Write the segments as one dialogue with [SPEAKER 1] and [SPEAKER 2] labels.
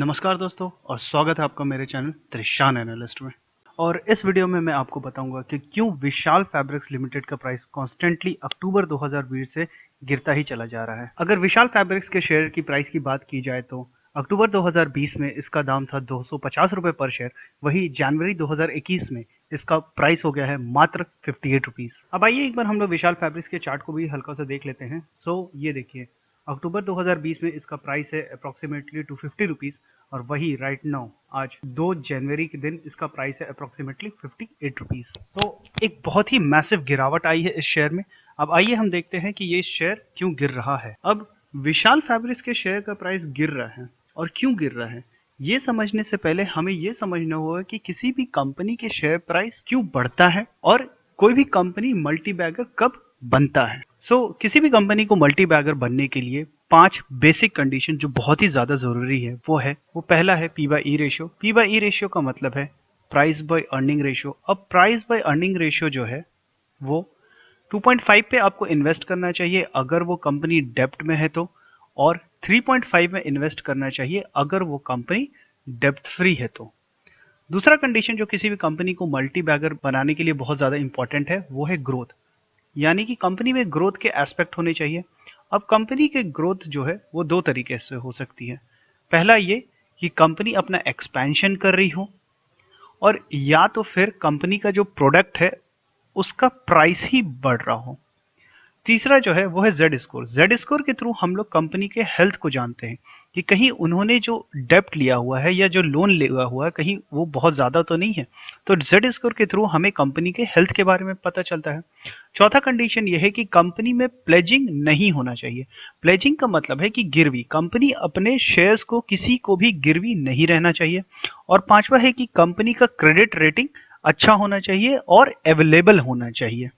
[SPEAKER 1] नमस्कार दोस्तों और स्वागत है आपका मेरे चैनल त्रिशान एनालिस्ट में। और इस वीडियो में मैं आपको बताऊंगा कि क्यों विशाल फैब्रिक्स लिमिटेड का प्राइस कॉन्स्टेंटली अक्टूबर 2020 से गिरता ही चला जा रहा है। अगर विशाल फैब्रिक्स के शेयर की प्राइस की बात की जाए तो अक्टूबर 2020 में इसका दाम था 250 रुपए पर शेयर, वही जनवरी 2021 में इसका प्राइस हो गया है मात्र 58 रुपीज। अब आइए एक बार हम लोग विशाल फैब्रिक्स के चार्ट को भी हल्का सा देख लेते हैं। ये देखिए, अक्टूबर 2020 में इसका प्राइस है अप्रोक्सीमेटली 250 रुपीज, और वही राइट नाउ आज 2 जनवरी के दिन इसका प्राइस है अप्रोक्सीमेटली 58 रुपीज। तो एक बहुत ही मैसिव गिरावट आई है इस शेयर में। अब आइए हम देखते हैं कि ये शेयर क्यों गिर रहा है। अब विशाल फैब्रिक्स के शेयर का प्राइस गिर रहा है और क्यों गिर रहा है, ये समझने से पहले हमें ये समझना होगा कि किसी भी कंपनी के शेयर प्राइस क्यों बढ़ता है और कोई भी कंपनी मल्टी बैगर कब बनता है। किसी भी कंपनी को मल्टी बैगर बनने के लिए 5 बेसिक कंडीशन जो बहुत ही ज्यादा जरूरी है वो पहला है P by E ratio. P by E ratio का मतलब है प्राइस बाय अर्निंग रेशियो। अब प्राइस बाय अर्निंग रेशियो जो है वो 2.5 पे आपको इन्वेस्ट करना चाहिए अगर वो कंपनी डेब्ट में है तो, और 3.5 में इन्वेस्ट करना चाहिए अगर वो कंपनी डेब्ट फ्री है तो। दूसरा कंडीशन जो किसी भी कंपनी को मल्टी बैगर बनाने के लिए बहुत ज्यादा इंपॉर्टेंट है वो है ग्रोथ, यानी कि कंपनी में ग्रोथ के एस्पेक्ट होने चाहिए। अब कंपनी के ग्रोथ जो है वो दो तरीके से हो सकती है। पहला ये कि कंपनी अपना एक्सपेंशन कर रही हो, और या तो फिर कंपनी का जो प्रोडक्ट है उसका प्राइस ही बढ़ रहा हो। तीसरा जो है वो है जेड स्कोर। जेड स्कोर के थ्रू हम लोग कंपनी के हेल्थ को जानते हैं कि कहीं उन्होंने जो डेप्ट लिया हुआ है या जो लोन लिया हुआ है कहीं वो बहुत ज्यादा तो नहीं है। तो जेड स्कोर के थ्रू हमें कंपनी के हेल्थ के बारे में पता चलता है। चौथा कंडीशन ये है कि कंपनी में प्लेजिंग नहीं होना चाहिए। प्लेजिंग का मतलब है कि गिरवी, कंपनी अपने शेयर्स को किसी को भी गिरवी नहीं रहना चाहिए। और पांचवा है कि कंपनी का क्रेडिट रेटिंग अच्छा होना चाहिए और अवेलेबल होना चाहिए।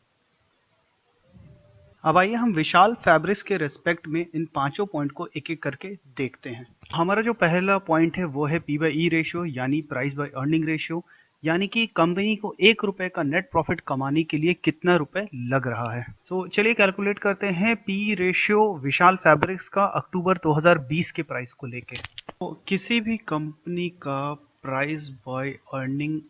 [SPEAKER 1] अब आइए हम विशाल फैब्रिक्स के रेस्पेक्ट में इन पांचों पॉइंट को एक एक करके देखते हैं। हमारा जो पहला पॉइंट है वो है पी बाई ई रेशियो, यानी प्राइस बाय अर्निंग रेशियो, यानी कि कंपनी को 1 रुपए का नेट प्रॉफिट कमाने के लिए कितना रुपए लग रहा है। चलिए कैलकुलेट करते हैं पी रेशियो विशाल फैब्रिक्स का अक्टूबर 2020 के प्राइस को लेके। तो किसी भी कंपनी का प्राइस बाय अर्निंग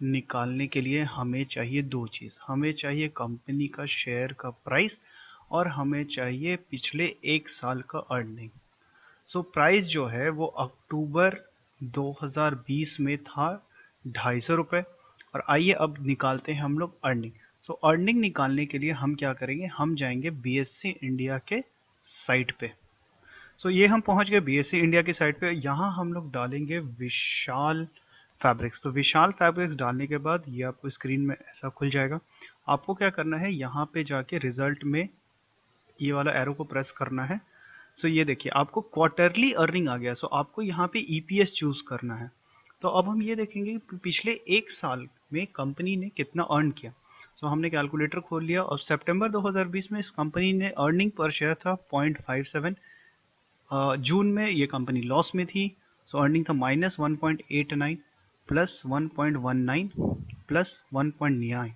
[SPEAKER 1] निकालने के लिए हमें चाहिए दो चीज़। हमें चाहिए कंपनी का शेयर का प्राइस और हमें चाहिए पिछले 1 साल का अर्निंग। प्राइस जो है वो अक्टूबर 2020 में था 250 रुपये, और आइए अब निकालते हैं हम लोग अर्निंग। अर्निंग निकालने के लिए हम क्या करेंगे, हम जाएंगे बीएससी इंडिया के साइट पे। ये हम पहुंच गए बीएससी इंडिया की साइट पे। यहाँ हम लोग डालेंगे विशाल फैब्रिक्स। विशाल फैब्रिक्स डालने के बाद ये आपको स्क्रीन में ऐसा खुल जाएगा। आपको क्या करना है, यहाँ पे जाके रिजल्ट में ये वाला एरो को प्रेस करना है। ये देखिए आपको क्वार्टरली अर्निंग आ गया। आपको यहाँ पे ईपीएस चूज करना है। तो अब हम ये देखेंगे कि पिछले 1 साल में कंपनी ने कितना अर्न किया। हमने कैलकुलेटर खोल लिया और सितंबर 2020 में इस कंपनी ने अर्निंग पर शेयर था 0.57। जून में ये कंपनी लॉस में थी, अर्निंग था -1.89 प्लस 1.19 प्लस 1.9,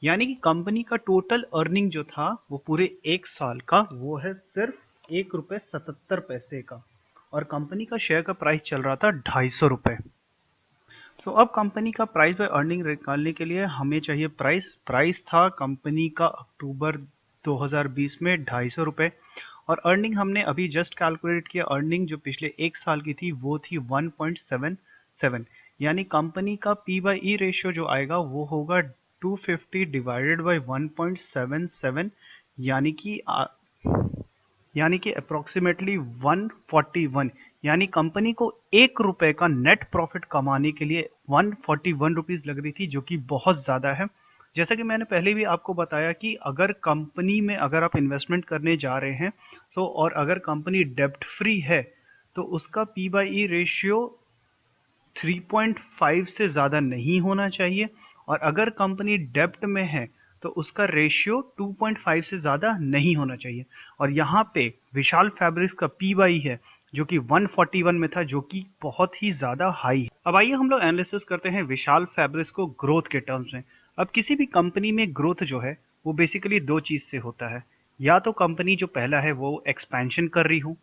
[SPEAKER 1] यानी कि कंपनी का टोटल अर्निंग जो था वो पूरे 1 साल का वो है सिर्फ 1 रुपये 77 पैसे का, और कंपनी का शेयर का प्राइस चल रहा था 250 रुपये। अब कंपनी का प्राइस बाय अर्निंग निकालने के लिए हमें चाहिए प्राइस था कंपनी का अक्टूबर 2020 में 250 रुपये, और अर्निंग हमने अभी जस्ट कैलकुलेट किया। अर्निंग जो पिछले 1 साल की थी वो थी 1.77, यानी कंपनी का पी बाई ई रेशियो जो आएगा वो होगा 250 डिवाइडेड बाई 1.77, यानी कि अप्रोक्सीमेटली 141, यानी कंपनी को 1 रुपए का नेट प्रॉफिट कमाने के लिए 141 रुपीज लग रही थी, जो कि बहुत ज्यादा है। जैसा कि मैंने पहले भी आपको बताया कि अगर कंपनी में अगर आप इन्वेस्टमेंट करने जा रहे हैं और अगर कंपनी डेब्ट फ्री है तो उसका पी बाई ई रेशियो 3.5 से ज़्यादा नहीं होना चाहिए, और अगर कंपनी डेब्ट में है तो उसका रेशियो 2.5 से ज़्यादा नहीं होना चाहिए। और यहाँ पे विशाल फैब्रिक्स का पी बाई है जो कि 141 में था, जो कि बहुत ही ज़्यादा हाई है। अब आइए हम लोग एनालिसिस करते हैं विशाल फैब्रिक्स को ग्रोथ के टर्म्स में। अब किसी भी कंपनी में ग्रोथ जो है वो बेसिकली दो चीज़ से होता है। या तो कंपनी जो पहला है वो एक्सपेंशन कर रही हो,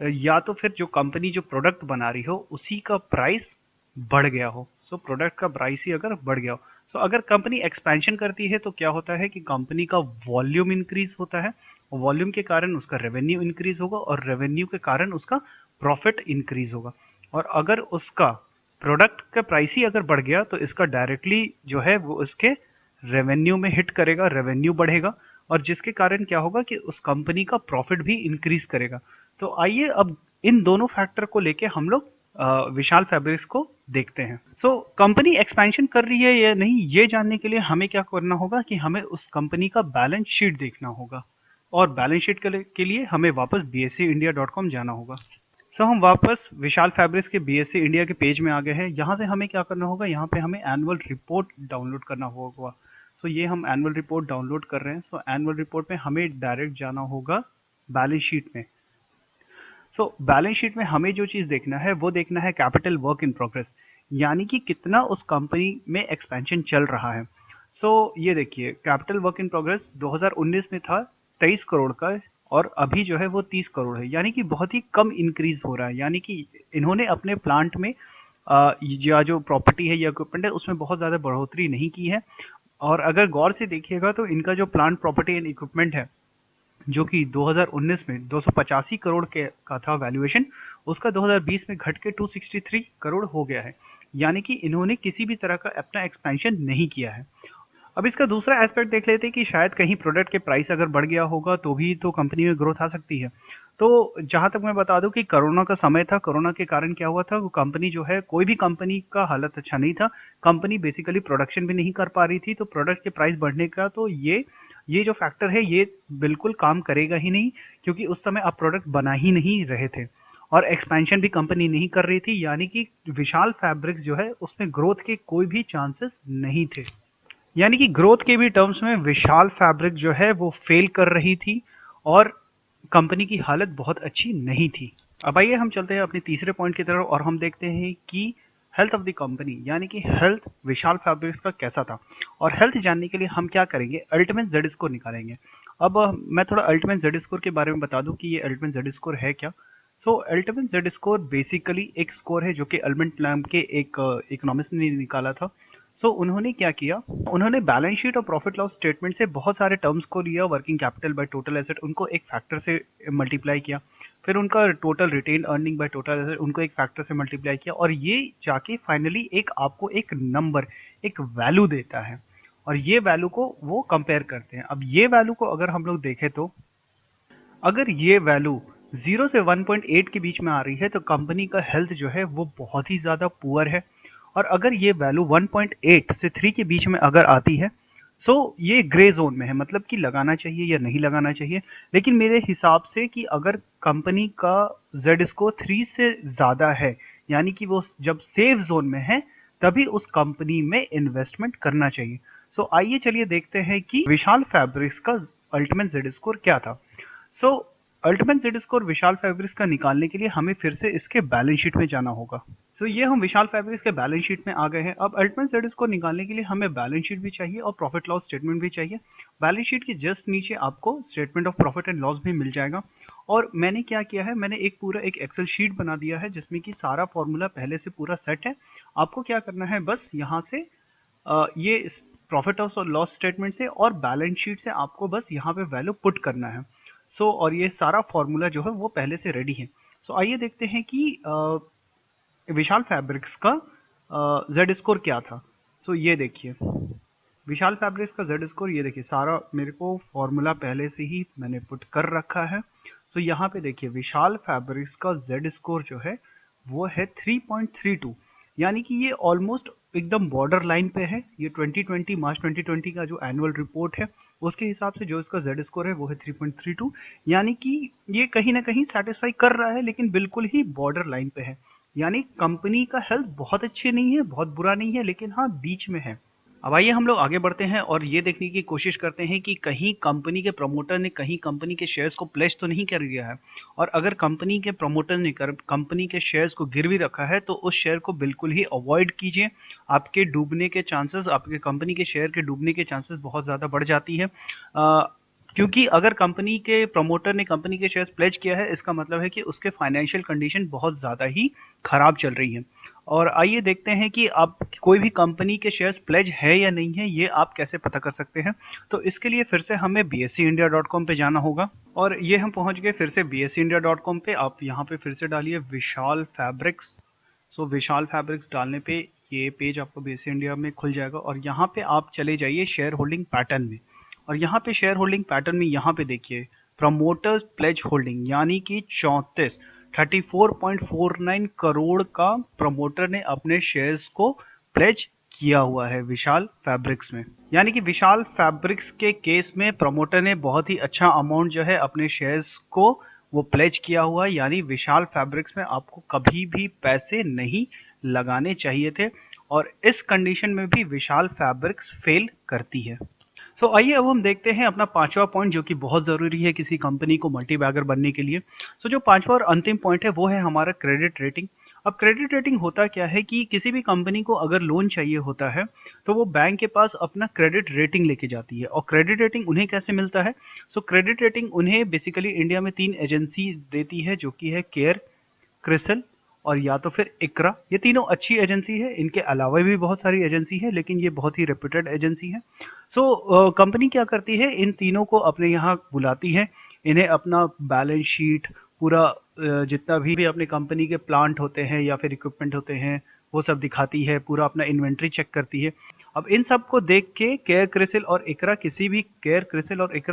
[SPEAKER 1] या तो फिर जो कंपनी जो प्रोडक्ट बना रही हो उसी का प्राइस बढ़ गया हो। सो प्रोडक्ट का प्राइस ही अगर बढ़ गया हो, सो अगर कंपनी एक्सपेंशन करती है तो क्या होता है कि कंपनी का वॉल्यूम इंक्रीज होता है, वॉल्यूम के कारण उसका रेवेन्यू इंक्रीज होगा और रेवेन्यू के कारण उसका प्रॉफिट इंक्रीज होगा। और अगर उसका प्रोडक्ट का प्राइस ही अगर बढ़ गया तो इसका डायरेक्टली जो है वो उसके रेवेन्यू में हिट करेगा, रेवेन्यू बढ़ेगा और जिसके कारण क्या होगा कि उस कंपनी का प्रॉफिट भी इंक्रीज करेगा। तो आइए अब इन दोनों फैक्टर को लेके हम लोग विशाल फैब्रिक्स को देखते हैं। सो कंपनी एक्सपेंशन कर रही है या नहीं ये जानने के लिए हमें क्या करना होगा कि हमें उस कंपनी का बैलेंस शीट देखना होगा और बैलेंस शीट के लिए हमें वापस bscindia.com जाना होगा। सो हम वापस विशाल फैब्रिक्स के बीएससी इंडिया के पेज में आ गए हैं। यहाँ से हमें क्या करना होगा, यहाँ पे हमें एनुअल रिपोर्ट डाउनलोड करना होगा। सो ये हम एनुअल रिपोर्ट डाउनलोड कर रहे हैं। सो एनुअल रिपोर्ट में हमें डायरेक्ट जाना होगा बैलेंस शीट में। सो बैलेंस शीट में हमें जो चीज़ देखना है वो देखना है कैपिटल वर्क इन प्रोग्रेस, यानी कि कितना उस कंपनी में एक्सपेंशन चल रहा है। सो ये देखिए कैपिटल वर्क इन प्रोग्रेस 2019 में था 23 करोड़ का और अभी जो है वो 30 करोड़ है, यानी कि बहुत ही कम इंक्रीज हो रहा है। यानी कि इन्होंने अपने प्लांट में या जो प्रॉपर्टी है या इक्विपमेंट है उसमें बहुत ज़्यादा बढ़ोतरी नहीं की है। और अगर गौर से देखिएगा तो इनका जो प्लांट प्रॉपर्टी एंड इक्विपमेंट है जो कि 2019 में 285 करोड़ के का था वैल्यूएशन, उसका 2020 में घट के 263 करोड़ हो गया है। यानी कि इन्होंने किसी भी तरह का अपना एक्सपेंशन नहीं किया है। अब इसका दूसरा एस्पेक्ट देख लेते हैं कि शायद कहीं प्रोडक्ट के प्राइस अगर बढ़ गया होगा तो भी तो कंपनी में ग्रोथ आ सकती है। तो जहां तक मैं बता दूं कि कोरोना का समय था, कोरोना के कारण क्या हुआ था, वो कंपनी जो है कोई भी कंपनी का हालत अच्छा नहीं था। कंपनी बेसिकली प्रोडक्शन भी नहीं कर पा रही थी, तो प्रोडक्ट के प्राइस बढ़ने का तो ये जो फैक्टर है ये बिल्कुल काम करेगा ही नहीं, क्योंकि उस समय आप प्रोडक्ट बना ही नहीं रहे थे और एक्सपेंशन भी कंपनी नहीं कर रही थी। यानी कि विशाल फैब्रिक्स जो है उसमें ग्रोथ के कोई भी चांसेस नहीं थे। यानी कि ग्रोथ के भी टर्म्स में विशाल फैब्रिक जो है वो फेल कर रही थी और कंपनी की हालत बहुत अच्छी नहीं थी। अब आइए हम चलते हैं अपने तीसरे पॉइंट की तरफ और हम देखते हैं कि हेल्थ ऑफ द कंपनी, यानी कि हेल्थ विशाल फैब्रिक्स का कैसा था। और हेल्थ जानने के लिए हम क्या करेंगे, अल्टीमेट जेड स्कोर निकालेंगे। अब मैं थोड़ा अल्टीमेट जेड स्कोर के बारे में बता दूं कि ये अल्टीमेट जेड स्कोर है क्या। सो अल्टीमेट जेड स्कोर बेसिकली एक स्कोर है जो कि अल्बर्ट नाम के एक इकोनॉमिस्ट ने निकाला था। सो उन्होंने क्या किया, उन्होंने बैलेंस शीट और प्रॉफिट लॉस स्टेटमेंट से बहुत सारे टर्म्स को लिया, working capital by total asset उनको एक फैक्टर से मल्टीप्लाई किया, फिर उनका total retain earning by total asset उनको एक फैक्टर से मल्टीप्लाई किया और ये जाके फाइनली एक आपको एक नंबर, एक वैल्यू देता है और ये वैल्यू को वो कंपेयर करते हैं। अब ये वैल्यू को अगर हम लोग देखें तो अगर ये वैल्यू 0 से 1.8 के बीच में आ रही है तो कंपनी का हेल्थ जो है वो बहुत ही ज़्यादा पुअर है। और अगर ये वैल्यू 1.8 से 3 के बीच में अगर आती है सो ये ग्रे जोन में है, मतलब कि लगाना चाहिए या नहीं लगाना चाहिए। लेकिन मेरे हिसाब से कि अगर कंपनी का जेड स्कोर 3 से ज़्यादा है, यानी कि वो जब सेफ जोन में है, तभी उस कंपनी में इन्वेस्टमेंट करना चाहिए। सो आइए चलिए देखते हैं कि विशाल फैब्रिक्स का अल्टीमेट जेड स्कोर क्या था। सो अल्टीमेट जेड स्कोर विशाल फैब्रिक्स का निकालने के लिए हमें फिर से इसके बैलेंस शीट में जाना होगा। सो ये हम विशाल फैब्रिक्स के बैलेंस शीट में आ गए हैं। अब अल्टीमेट जेड स्कोर निकालने के लिए हमें बैलेंस शीट भी चाहिए और प्रॉफिट लॉस स्टेटमेंट भी चाहिए। बैलेंस शीट के जस्ट नीचे आपको statement of profit and loss भी मिल जाएगा। और मैंने क्या किया है, मैंने एक पूरा एक एक्सेल शीट बना दिया है जिसमें कि सारा फॉर्मूला पहले से पूरा सेट है। आपको क्या करना है, बस यहाँ से ये प्रॉफिट और लॉस स्टेटमेंट से और बैलेंस शीट से आपको बस यहाँ पे वैल्यू पुट करना है। सो और ये सारा फॉर्मूला जो है वो पहले से रेडी है। सो आइए देखते हैं कि विशाल फैब्रिक्स का जेड स्कोर क्या था। सो ये देखिए विशाल फैब्रिक्स का जेड स्कोर, ये देखिए सारा मेरे को फॉर्मूला पहले से ही मैंने पुट कर रखा है। सो यहाँ पे देखिए विशाल फैब्रिक्स का जेड स्कोर जो है वो है 3.32, यानी कि ये ऑलमोस्ट एकदम बॉर्डर लाइन पे है। ये 2020 मार्च 2020 का जो एनुअल रिपोर्ट है उसके हिसाब से जो इसका जेड स्कोर है वो है 3.32, यानी कि ये कहीं ना कहीं सेटिस्फाई कर रहा है लेकिन बिल्कुल ही बॉर्डर लाइन पे है। यानी कंपनी का हेल्थ बहुत अच्छे नहीं है, बहुत बुरा नहीं है, लेकिन हाँ बीच में है। अब आइए हम लोग आगे बढ़ते हैं और ये देखने की कोशिश करते हैं कि कहीं कंपनी के प्रमोटर ने कहीं कंपनी के शेयर्स को प्लेस तो नहीं कर दिया है। और अगर कंपनी के प्रमोटर ने कंपनी के शेयर्स को गिरवी रखा है तो उस शेयर को बिल्कुल ही अवॉइड कीजिए। आपके डूबने के चांसेस, आपके कंपनी के शेयर के डूबने के चांसेस बहुत ज़्यादा बढ़ जाती है। क्योंकि अगर कंपनी के प्रमोटर ने कंपनी के शेयर्स प्लेज किया है, इसका मतलब है कि उसके फाइनेंशियल कंडीशन बहुत ज़्यादा ही खराब चल रही है। और आइए देखते हैं कि आप कोई भी कंपनी के शेयर्स प्लेज है या नहीं है, ये आप कैसे पता कर सकते हैं। तो इसके लिए फिर से हमें bseindia.com पे जाना होगा और ये हम पहुंच गए फिर से bseindia.com पे। आप यहाँ पे फिर से डालिए विशाल फैब्रिक्स। सो विशाल फैब्रिक्स डालने पे ये पेज आपको बेस इंडिया में खुल जाएगा और यहाँ पे आप चले जाइए शेयर होल्डिंग पैटर्न में। और यहाँ पे शेयर होल्डिंग पैटर्न में यहाँ पे देखिए प्रमोटर्स प्लेज होल्डिंग, यानी कि 34.49 करोड़ का प्रमोटर ने अपने शेयर्स को प्लेज किया हुआ है विशाल फैब्रिक्स में। यानी कि विशाल फैब्रिक्स के केस में प्रमोटर ने बहुत ही अच्छा अमाउंट जो है अपने शेयर्स को वो प्लेज किया हुआ है। यानी विशाल फैब्रिक्स में आपको कभी भी पैसे नहीं लगाने चाहिए थे और इस कंडीशन में भी विशाल फैब्रिक्स फेल करती है। आइए अब हम देखते हैं अपना पांचवा पॉइंट, जो कि बहुत ज़रूरी है किसी कंपनी को मल्टी बैगर बनने के लिए। जो पांचवा और अंतिम पॉइंट है वो है हमारा क्रेडिट रेटिंग। अब क्रेडिट रेटिंग होता क्या है कि किसी भी कंपनी को अगर लोन चाहिए होता है तो वो बैंक के पास अपना क्रेडिट रेटिंग लेके जाती है। और क्रेडिट रेटिंग उन्हें कैसे मिलता है? क्रेडिट रेटिंग उन्हें बेसिकली इंडिया में 3 एजेंसी देती है, जो कि है केयर, क्रिसल और या तो फिर इकरा। ये तीनों अच्छी एजेंसी है। इनके अलावा भी बहुत सारी एजेंसी है, लेकिन ये बहुत ही रेप्यूटेड एजेंसी है। कंपनी क्या करती है, इन तीनों को अपने यहाँ बुलाती है, इन्हें अपना बैलेंस शीट पूरा जितना भी अपने कंपनी के प्लांट होते हैं या फिर इक्विपमेंट होते हैं वो सब दिखाती है, पूरा अपना इन्वेंट्री चेक करती है। अब इन सब को देख के केयर क्रिसिल और इकरा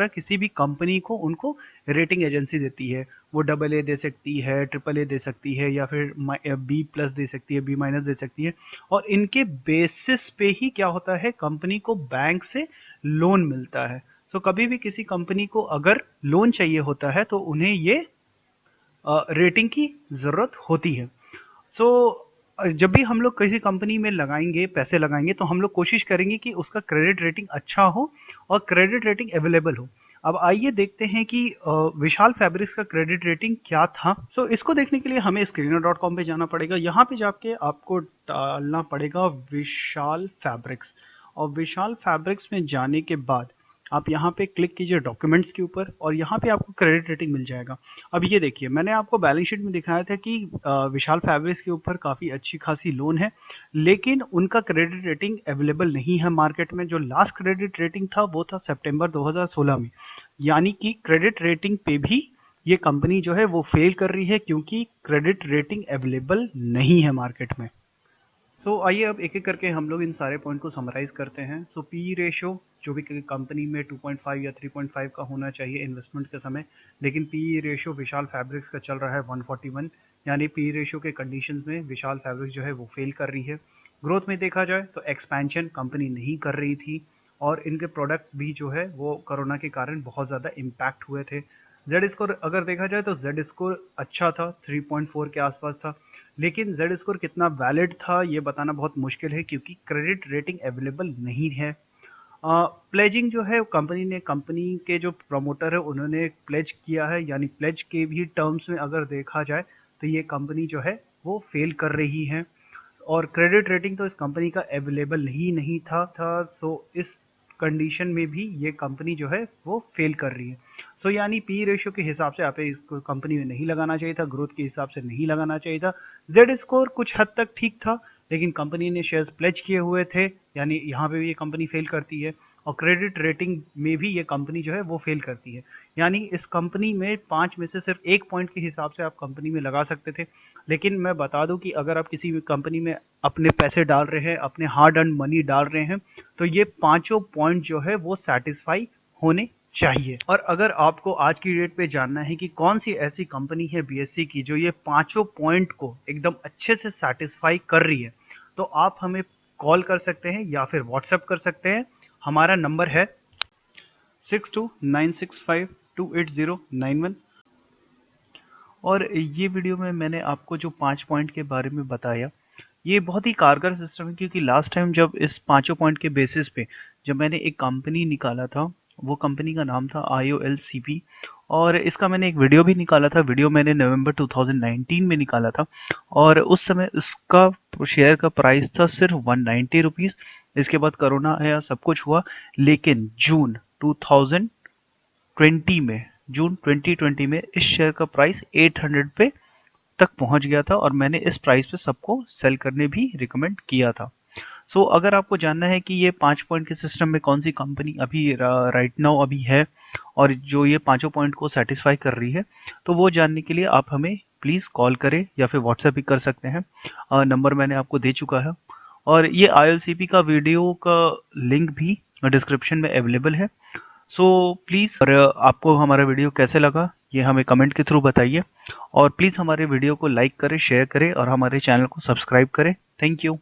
[SPEAKER 1] किसी भी कंपनी को उनको रेटिंग एजेंसी देती है। वो डबल ए दे सकती है, ट्रिपल ए दे सकती है या फिर बी प्लस दे सकती है, बी माइनस दे सकती है। और इनके बेसिस पे ही क्या होता है, कंपनी को बैंक से लोन मिलता है। कभी भी किसी कंपनी को अगर लोन चाहिए होता है तो उन्हें ये रेटिंग की ज़रूरत होती है। सो जब भी हम लोग किसी कंपनी में लगाएंगे, पैसे लगाएंगे, तो हम लोग कोशिश करेंगे कि उसका क्रेडिट रेटिंग अच्छा हो और क्रेडिट रेटिंग अवेलेबल हो। अब आइए देखते हैं कि विशाल फैब्रिक्स का क्रेडिट रेटिंग क्या था। इसको देखने के लिए हमें screener.com पे जाना पड़ेगा। यहाँ पे जाके आपको डालना पड़ेगा विशाल फैब्रिक्स। और विशाल फैब्रिक्स में जाने के बाद आप यहाँ पे क्लिक कीजिए डॉक्यूमेंट्स के ऊपर और यहाँ पे आपको क्रेडिट रेटिंग मिल जाएगा। अब ये देखिए, मैंने आपको बैलेंस शीट में दिखाया था कि विशाल फैब्रिक्स के ऊपर काफ़ी अच्छी खासी लोन है, लेकिन उनका क्रेडिट रेटिंग अवेलेबल नहीं है मार्केट में। जो लास्ट क्रेडिट रेटिंग था वो था सितंबर 2016 में। यानी कि क्रेडिट रेटिंग पे भी ये कंपनी जो है वो फेल कर रही है, क्योंकि क्रेडिट रेटिंग अवेलेबल नहीं है मार्केट में। आइए अब एक एक करके हम लोग इन सारे पॉइंट को समराइज करते हैं। पी रेशो जो भी कंपनी में 2.5 या 3.5 का होना चाहिए इन्वेस्टमेंट के समय, लेकिन पी रेशो विशाल फैब्रिक्स का चल रहा है 141। यानी पी रेशो के कंडीशंस में विशाल फैब्रिक्स जो है वो फेल कर रही है। ग्रोथ में देखा जाए तो एक्सपेंशन कंपनी नहीं कर रही थी और इनके प्रोडक्ट भी जो है वो कोरोना के कारण बहुत ज़्यादा इम्पैक्ट हुए थे। जेड स्कोर अगर देखा जाए तो जेड स्कोर अच्छा था, 3.4 के आसपास था, लेकिन जेड स्कोर कितना वैलिड था ये बताना बहुत मुश्किल है, क्योंकि क्रेडिट रेटिंग अवेलेबल नहीं है। प्लेजिंग जो है कंपनी के जो प्रमोटर है उन्होंने प्लेज किया है, यानी प्लेज के भी टर्म्स में अगर देखा जाए तो ये कंपनी जो है वो फेल कर रही है और क्रेडिट रेटिंग तो इस कंपनी का अवेलेबल ही नहीं था। इस कंडीशन में भी ये कंपनी जो है वो फेल कर रही है। यानी पी रेशियो के हिसाब से आप इसको कंपनी में नहीं लगाना चाहिए था, ग्रोथ के हिसाब से नहीं लगाना चाहिए था। जेड स्कोर कुछ हद तक ठीक था, लेकिन कंपनी ने शेयर्स प्लेज किए हुए थे, यानी यहाँ पे भी ये कंपनी फेल करती है। और क्रेडिट रेटिंग में भी ये कंपनी जो है वो फेल करती है। यानी इस कंपनी में 5 में से सिर्फ 1 पॉइंट के हिसाब से आप कंपनी में लगा सकते थे। लेकिन मैं बता दूं कि अगर आप किसी भी कंपनी में अपने पैसे डाल रहे हैं, अपने हार्ड अर्न मनी डाल रहे हैं, तो ये पांचों पॉइंट जो है वो सेटिस्फाई होने चाहिए। और अगर आपको आज की डेट पे जानना है कि कौन सी ऐसी कंपनी है बीएससी की जो ये पांचों पॉइंट को एकदम अच्छे से सेटिस्फाई कर रही है, तो आप हमें कॉल कर सकते हैं या फिर व्हाट्सएप कर सकते हैं। हमारा नंबर है 6296528091। और ये वीडियो में मैंने आपको जो 5 पॉइंट के बारे में बताया, ये बहुत ही कारगर सिस्टम है, क्योंकि लास्ट टाइम जब इस पांचों पॉइंट के बेसिस पे जब मैंने एक कंपनी निकाला था, वो कंपनी का नाम था IOLCP और इसका मैंने एक वीडियो भी निकाला था। वीडियो मैंने नवंबर 2019 में निकाला था और उस समय इसका शेयर का प्राइस था सिर्फ 190 रुपीज़। इसके बाद कोरोना आया, सब कुछ हुआ, लेकिन जून 2020 2020 में, जून 2020 में इस शेयर का प्राइस 800 पे तक पहुंच गया था और मैंने इस प्राइस पे सबको सेल करने भी रिकमेंड किया था। सो अगर आपको जानना है कि ये 5 पॉइंट के सिस्टम में कौन सी कंपनी अभी राइट नाउ अभी है और जो ये पांचों पॉइंट को सेटिस्फाई कर रही है, तो वो जानने के लिए आप हमें प्लीज़ कॉल करें या फिर व्हाट्सएप भी कर सकते हैं। नंबर मैंने आपको दे चुका है और ये ILCP का वीडियो का लिंक भी डिस्क्रिप्शन में अवेलेबल है। सो प्लीज़, और आपको हमारा वीडियो कैसे लगा ये हमें कमेंट के थ्रू बताइए और प्लीज़ हमारे वीडियो को लाइक करें, शेयर करें और हमारे चैनल को सब्सक्राइब करें। Thank you.